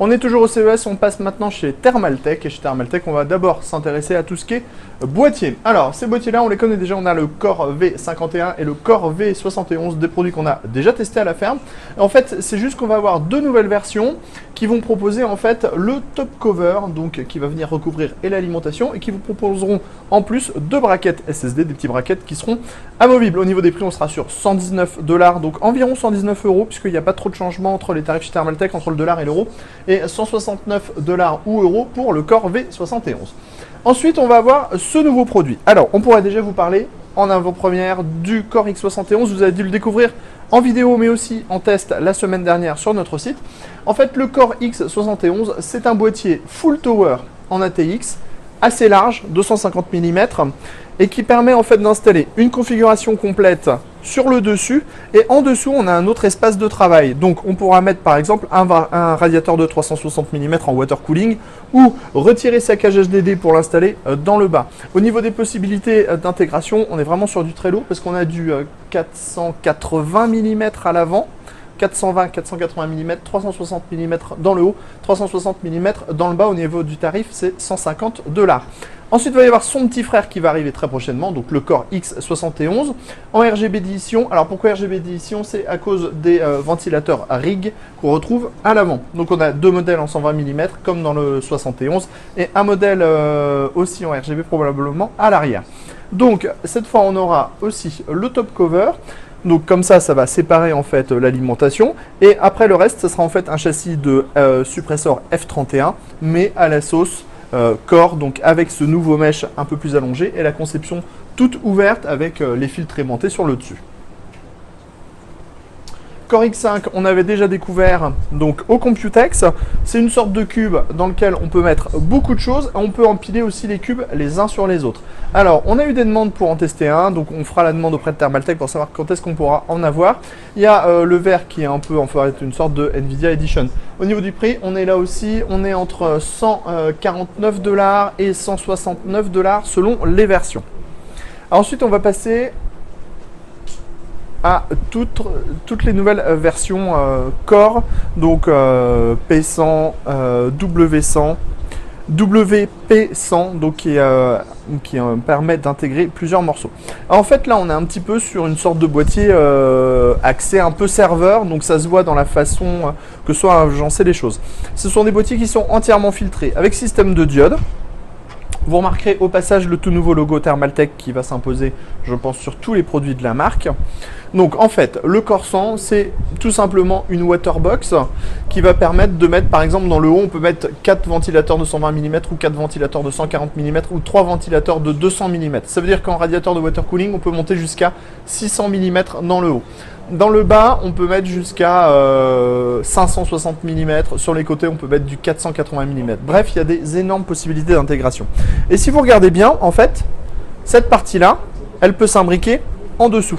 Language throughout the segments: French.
On est toujours au CES, on passe maintenant chez Thermaltech. Et chez Thermaltech, on va d'abord s'intéresser à tout ce qui est boîtier. Alors, ces boîtiers-là, on les connaît déjà. On a le Core V51 et le Core V71, des produits qu'on a déjà testés à la ferme. En fait, c'est juste qu'on va avoir deux nouvelles versions qui vont proposer en fait le top cover, donc qui va venir recouvrir et l'alimentation, et qui vous proposeront en plus deux braquettes SSD, des petits braquettes qui seront amovibles. Au niveau des prix, on sera sur 119 $, donc environ 119 €, puisqu'il n'y a pas trop de changement entre les tarifs chez Thermaltech, entre le dollar et l'euro, et 169 $ ou euros pour le Core V71. Ensuite, on va avoir ce nouveau produit. Alors, on pourrait déjà vous parler en avant-première du Core X71. Vous avez dû le découvrir en vidéo, mais aussi en test la semaine dernière sur notre site. En fait, le Core X71, c'est un boîtier full tower en ATX, assez large, 250 mm, et qui permet en fait d'installer une configuration complète sur le dessus, et en dessous on a un autre espace de travail. Donc on pourra mettre par exemple un radiateur de 360 mm en water cooling, ou retirer sa cage HDD pour l'installer dans le bas. Au niveau des possibilités d'intégration, on est vraiment sur du très lourd, parce qu'on a du 480 mm à l'avant, 420, 480 mm, 360 mm dans le haut, 360 mm dans le bas. Au niveau du tarif, c'est 150 $. Ensuite, il va y avoir son petit frère qui va arriver très prochainement, donc le Core X71 en RGB d'édition. Alors pourquoi RGB d'édition? C'est à cause des ventilateurs RIG qu'on retrouve à l'avant. Donc on a deux modèles en 120 mm comme dans le 71, et un modèle aussi en RGB probablement à l'arrière. Donc cette fois, on aura aussi le top cover. Donc comme ça va séparer en fait l'alimentation, et après le reste, ce sera en fait un châssis de suppresseur F31, mais à la sauce Core, donc avec ce nouveau mesh un peu plus allongé et la conception toute ouverte avec les filtres aimantés sur le dessus. Core X5, on avait déjà découvert donc au Computex. C'est une sorte de cube dans lequel on peut mettre beaucoup de choses. On peut empiler aussi les cubes les uns sur les autres. Alors, on a eu des demandes pour en tester un, donc on fera la demande auprès de Thermaltech pour savoir quand est-ce qu'on pourra en avoir. Il y a le vert qui est un peu, enfin, une sorte de Nvidia Edition. Au niveau du prix, on est là aussi, on est entre 149 $ et 169 $ selon les versions. Ensuite, on va passer à toutes les nouvelles versions Core, donc P100, W100, WP100, donc qui permet d'intégrer plusieurs morceaux. Alors, en fait, là, on est un petit peu sur une sorte de boîtier axé un peu serveur, donc ça se voit dans la façon que soit agencées les choses. Ce sont des boîtiers qui sont entièrement filtrés avec système de diode. Vous remarquerez au passage le tout nouveau logo Thermaltech qui va s'imposer, je pense, sur tous les produits de la marque. Donc en fait, le Core 100, c'est tout simplement une waterbox qui va permettre de mettre, par exemple, dans le haut, on peut mettre 4 ventilateurs de 120 mm ou 4 ventilateurs de 140 mm ou 3 ventilateurs de 200 mm. Ça veut dire qu'en radiateur de water cooling, on peut monter jusqu'à 600 mm dans le haut. Dans le bas, on peut mettre jusqu'à 560 mm. Sur les côtés, on peut mettre du 480 mm. Bref, il y a des énormes possibilités d'intégration. Et si vous regardez bien, en fait, cette partie-là, elle peut s'imbriquer en dessous.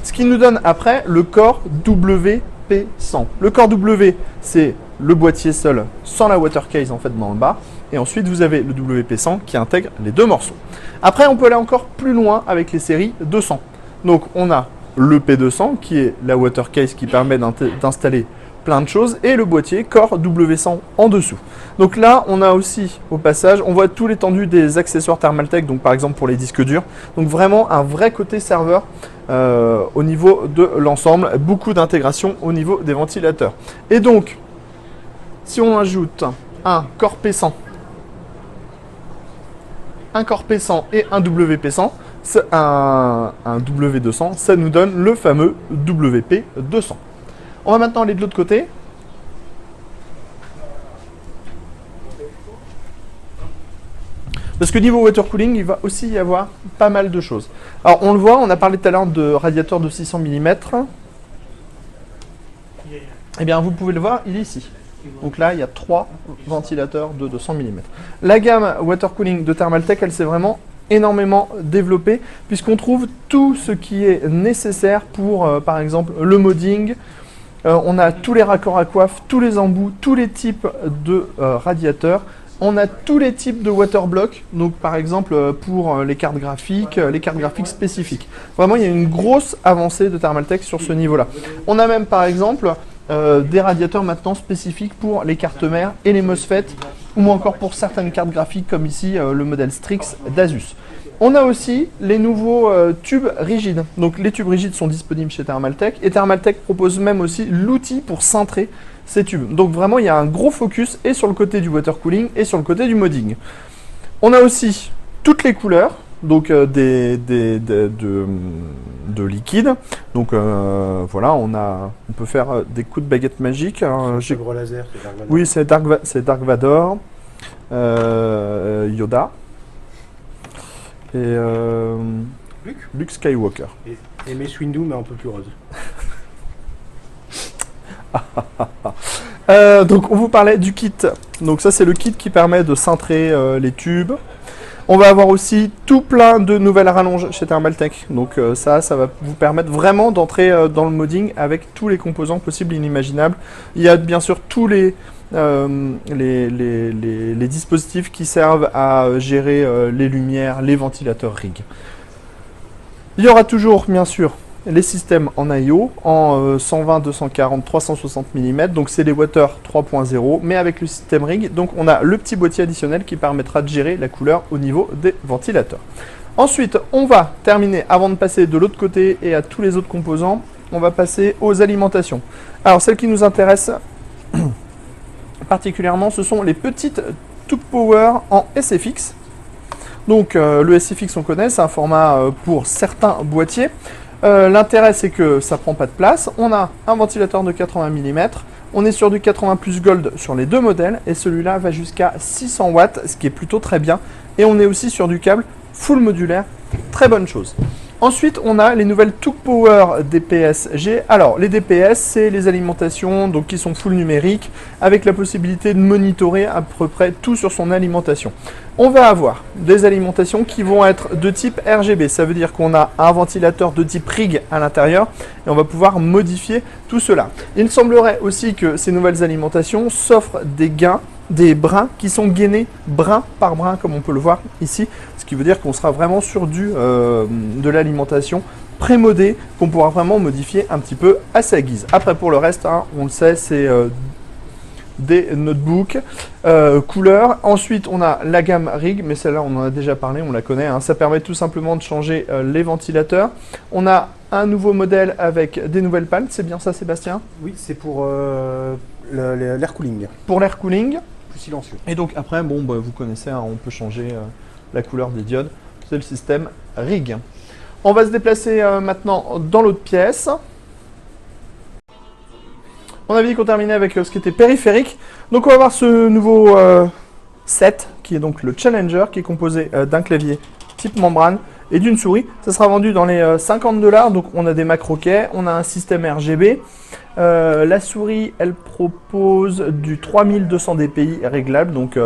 Ce qui nous donne après le Core WP100. Le Core W, c'est le boîtier seul, sans la water case en fait dans le bas. Et ensuite, vous avez le WP100 qui intègre les deux morceaux. Après, on peut aller encore plus loin avec les séries 200. Donc, on a le P200 qui est la water case qui permet d'installer plein de choses, et le boîtier Core W100 en dessous. Donc là, on a aussi, au passage, on voit tout l'étendue des accessoires Thermaltech, donc par exemple pour les disques durs. Donc vraiment un vrai côté serveur au niveau de l'ensemble, beaucoup d'intégration au niveau des ventilateurs. Et donc, si on ajoute un Core P100, un Core P100 et un WP100, un W200, ça nous donne le fameux WP200. On va maintenant aller de l'autre côté. Parce que niveau water cooling, il va aussi y avoir pas mal de choses. Alors on le voit, on a parlé tout à l'heure de radiateur de 600 mm. Eh bien vous pouvez le voir, il est ici. Donc là, il y a 3 ventilateurs de 200 mm. La gamme water cooling de Thermaltech, elle s'est vraiment énormément développée, puisqu'on trouve tout ce qui est nécessaire pour, par exemple, le modding. On a tous les raccords à coiffe, tous les embouts, tous les types de radiateurs. On a tous les types de waterblock, donc par exemple pour les cartes graphiques spécifiques. Vraiment, il y a une grosse avancée de Thermaltech sur ce niveau-là. On a même par exemple des radiateurs maintenant spécifiques pour les cartes mères et les MOSFET, ou encore pour certaines cartes graphiques comme ici le modèle Strix d'Asus. On a aussi les nouveaux tubes rigides. Donc les tubes rigides sont disponibles chez Thermaltake et Thermaltake propose même aussi l'outil pour cintrer ces tubes. Donc vraiment il y a un gros focus et sur le côté du water cooling et sur le côté du modding. On a aussi toutes les couleurs, donc de liquide. Donc voilà, on peut faire des coups de baguette magique. Alors, laser, oui, c'est Dark Vador, Yoda et Luke Skywalker. Et Mace Windu, mais un peu plus rose. Donc on vous parlait du kit. Donc ça c'est le kit qui permet de cintrer les tubes. On va avoir aussi tout plein de nouvelles rallonges chez Thermaltake. Donc ça va vous permettre vraiment d'entrer dans le modding avec tous les composants possibles et inimaginables. Il y a bien sûr tous les dispositifs qui servent à gérer les lumières, les ventilateurs rig. Il y aura toujours bien sûr les systèmes en I/O en 120, 240, 360 mm, donc c'est les Water 3.0, mais avec le système rig, donc on a le petit boîtier additionnel qui permettra de gérer la couleur au niveau des ventilateurs. Ensuite, on va terminer, avant de passer de l'autre côté et à tous les autres composants, on va passer aux alimentations. Alors celle qui nous intéresse particulièrement, ce sont les petites Tube Power en SFX. Donc le SFX on connaît, c'est un format pour certains boîtiers. L'intérêt c'est que ça prend pas de place. On a un ventilateur de 80 mm, on est sur du 80 plus Gold sur les deux modèles et celui-là va jusqu'à 600 watts, ce qui est plutôt très bien. Et on est aussi sur du câble full modulaire, très bonne chose. Ensuite, on a les nouvelles Tube Power DPS-G. Alors, les DPS, c'est les alimentations donc, qui sont full numériques, avec la possibilité de monitorer à peu près tout sur son alimentation. On va avoir des alimentations qui vont être de type RGB. Ça veut dire qu'on a un ventilateur de type rig à l'intérieur et on va pouvoir modifier tout cela. Il semblerait aussi que ces nouvelles alimentations s'offrent des gains, des brins qui sont gainés brin par brin, comme on peut le voir ici. Ce qui veut dire qu'on sera vraiment sur de l'alimentation pré-modée qu'on pourra vraiment modifier un petit peu à sa guise. Après, pour le reste, hein, on le sait, c'est des notebooks couleurs. Ensuite, on a la gamme rig, mais celle-là, on en a déjà parlé, on la connaît. Hein. Ça permet tout simplement de changer les ventilateurs. On a un nouveau modèle avec des nouvelles pannes. C'est bien ça, Sébastien? Oui, c'est pour l'air cooling. Pour l'air cooling. Plus silencieux. Et donc après, bon, bah, vous connaissez, hein, on peut changer la couleur des diodes. C'est le système rig. On va se déplacer maintenant dans l'autre pièce. On avait dit qu'on terminait avec ce qui était périphérique. Donc on va voir ce nouveau set qui est donc le Challenger, qui est composé d'un clavier type membrane et d'une souris. Ça sera vendu dans les $50. Donc on a des macro-quais, on a un système RGB. La souris, elle propose du 3200 dpi réglable, donc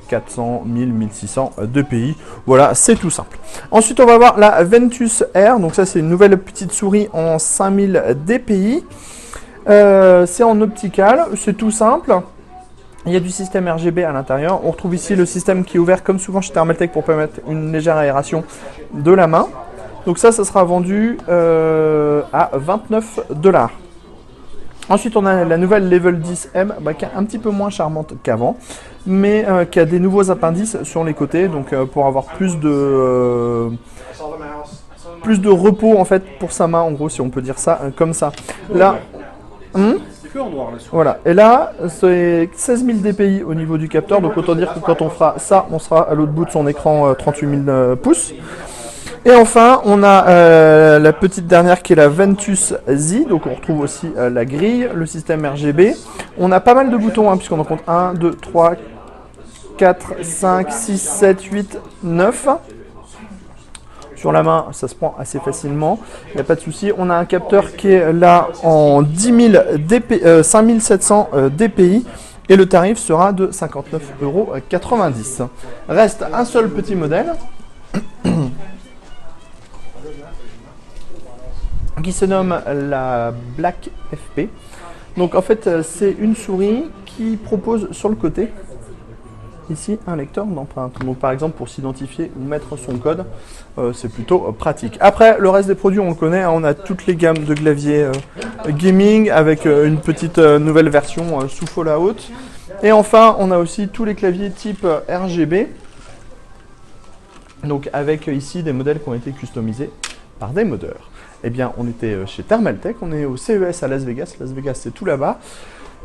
400, 1000, 1600 dpi. Voilà, c'est tout simple. Ensuite, on va voir la Ventus R. Donc ça, c'est une nouvelle petite souris en 5000 dpi. C'est en optical, c'est tout simple. Il y a du système RGB à l'intérieur. On retrouve ici le système qui est ouvert comme souvent chez Thermaltake pour permettre une légère aération de la main. Donc ça sera vendu à $29. Ensuite, on a la nouvelle Level 10M qui est un petit peu moins charmante qu'avant, mais qui a des nouveaux appendices sur les côtés, donc pour avoir plus de repos en fait pour sa main, en gros, si on peut dire ça comme ça. Là, voilà. Et là, c'est 16 000 dpi au niveau du capteur, donc autant dire que quand on fera ça, on sera à l'autre bout de son écran 38 000 pouces. Et enfin, on a la petite dernière qui est la Ventus Z, donc on retrouve aussi la grille, le système RGB. On a pas mal de boutons, hein, puisqu'on en compte 1, 2, 3, 4, 5, 6, 7, 8, 9. Sur la main, ça se prend assez facilement, il n'y a pas de souci. On a un capteur qui est là en 5700 dpi et le tarif sera de 59,90 €. Reste un seul petit modèle qui se nomme la Black FP. Donc en fait, c'est une souris qui propose sur le côté ici un lecteur d'empreintes. Donc par exemple pour s'identifier ou mettre son code, c'est plutôt pratique. Après le reste des produits on le connaît, hein, on a toutes les gammes de claviers gaming avec une petite nouvelle version sous Fallout. Et enfin on a aussi tous les claviers type RGB. Donc avec ici des modèles qui ont été customisés par des modeurs. Eh bien on était chez Thermaltake, on est au CES à Las Vegas. Las Vegas c'est tout là-bas.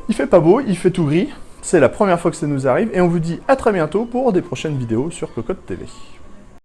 Il fait pas beau, il fait tout gris. C'est la première fois que ça nous arrive et on vous dit à très bientôt pour des prochaines vidéos sur Cocotte TV.